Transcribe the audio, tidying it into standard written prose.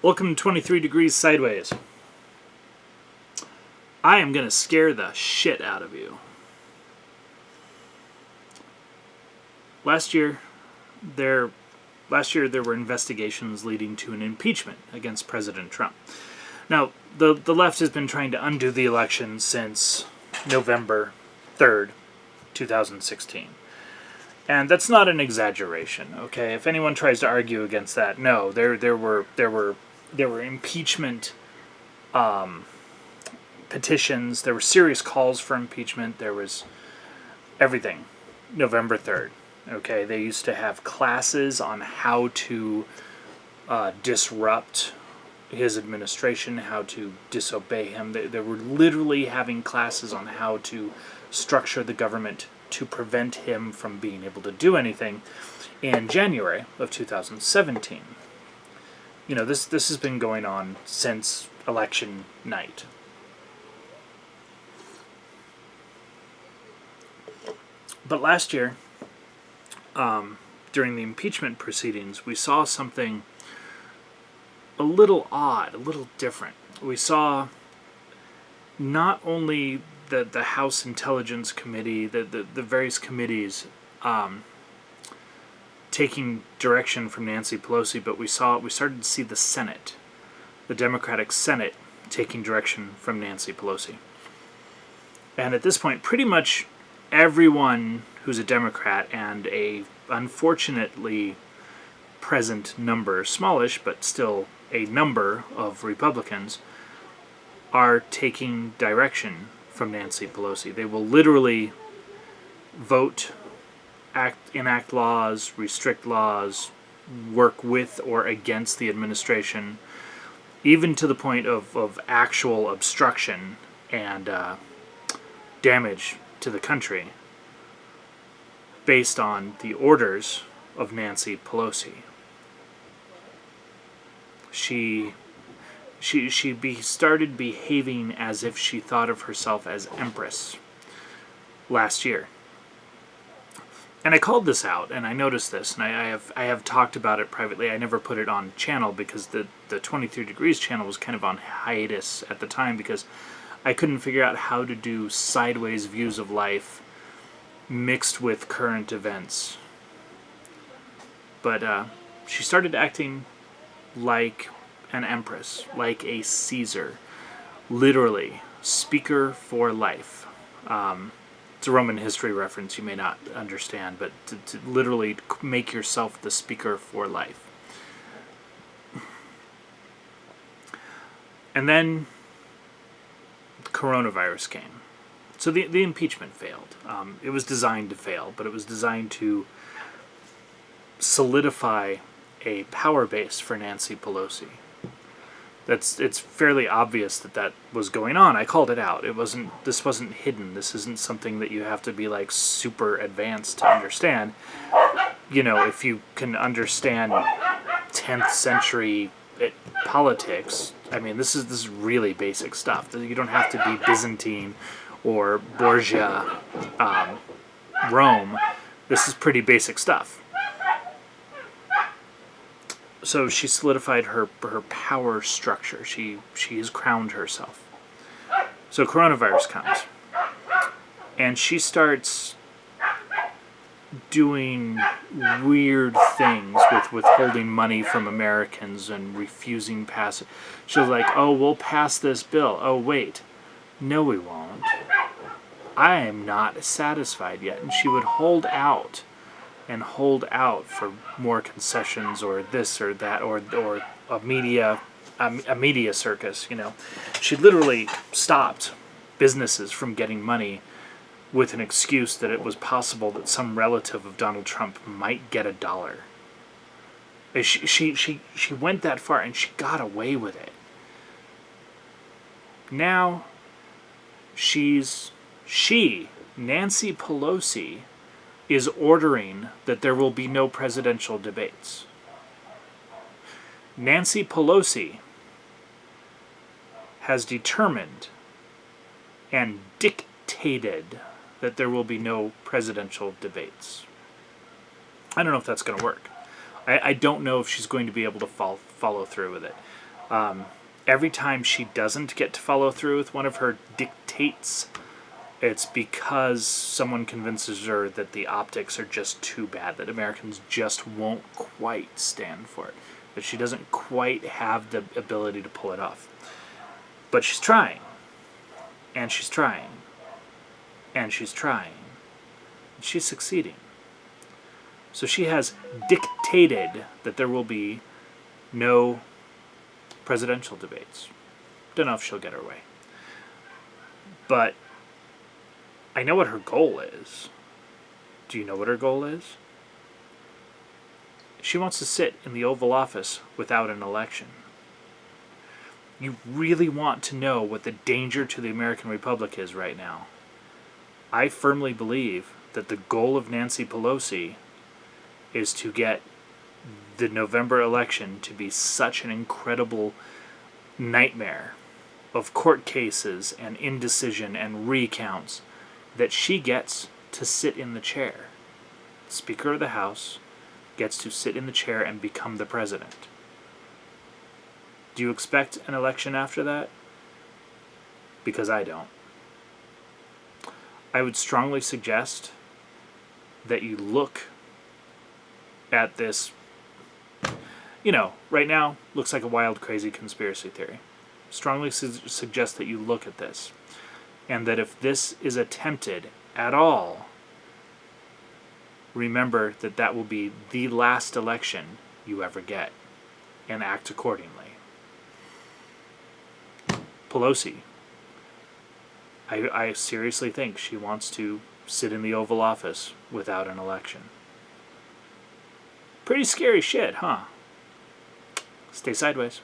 Welcome to 23 Degrees Sideways. I am going to scare the shit out of you. Last year there were investigations leading to an impeachment against President Trump. Now, the left has been trying to undo the election since November 3rd, 2016. And that's not an exaggeration, okay? If anyone tries to argue against that, no, there were impeachment petitions, there were serious calls for impeachment, there was everything. November 3rd, okay? They used to have classes on how to disrupt his administration, how to disobey him. They were literally having classes on how to structure the government to prevent him from being able to do anything in January of 2017. You know, this has been going on since election night. But last year, during the impeachment proceedings, we saw something a little odd, a little different. We saw not only the House Intelligence Committee, the various committees taking direction from Nancy Pelosi, but we started to see the Senate, the Democratic Senate, taking direction from Nancy Pelosi. And at this point, pretty much everyone who's a Democrat and a unfortunately present number, smallish but still a number of Republicans, are taking direction from Nancy Pelosi. They will literally vote, enact laws, restrict laws, work with or against the administration, even to the point of actual obstruction and damage to the country based on the orders of Nancy Pelosi. She started behaving as if she thought of herself as Empress last year. And I called this out, and I noticed this, and I have talked about it privately. I never put it on channel because the 23 Degrees channel was kind of on hiatus at the time because I couldn't figure out how to do sideways views of life mixed with current events. But she started acting like an empress, like a Caesar, literally speaker for life. It's a Roman history reference you may not understand, but to literally make yourself the speaker for life. And then coronavirus came. So the impeachment failed. It was designed to fail, but it was designed to solidify a power base for Nancy Pelosi. It's fairly obvious that was going on. I called it out. This wasn't hidden. This isn't something that you have to be like super advanced to understand. You know, if you can understand 10th century politics, I mean, this is really basic stuff. You don't have to be Byzantine or Borgia Rome. This is pretty basic stuff. So she solidified her power structure. She has crowned herself. So coronavirus comes. And she starts doing weird things with withholding money from Americans and refusing pass it. She was like, oh, we'll pass this bill. Oh, wait. No, we won't. I am not satisfied yet. And she would hold out for more concessions or this or that or a media circus, you know. She literally stopped businesses from getting money with an excuse that it was possible that some relative of Donald Trump might get $1. She went that far and she got away with it. Now Nancy Pelosi is ordering that there will be no presidential debates. Nancy Pelosi has determined and dictated that there will be no presidential debates. I don't know if that's going to work. I don't know if she's going to be able to follow through with it. Every time she doesn't get to follow through with one of her dictates, it's because someone convinces her that the optics are just too bad, that Americans just won't quite stand for it, that she doesn't quite have the ability to pull it off. But she's trying, and she's trying, and she's trying, and she's succeeding. So she has dictated that there will be no presidential debates. Don't know if she'll get her way. But I know what her goal is. Do you know what her goal is? She wants to sit in the Oval Office without an election. You really want to know what the danger to the American Republic is right now. I firmly believe that the goal of Nancy Pelosi is to get the November election to be such an incredible nightmare of court cases and indecision and recounts that she gets to sit in the chair. Speaker of the House gets to sit in the chair and become the president. Do you expect an election after that? Because I don't. I would strongly suggest that you look at this, right now looks like a wild, crazy conspiracy theory. Strongly suggest that you look at this, and that if this is attempted at all, remember that that will be the last election you ever get, and act accordingly. Pelosi, I seriously think she wants to sit in the Oval Office without an election. Pretty scary shit, huh? Stay sideways.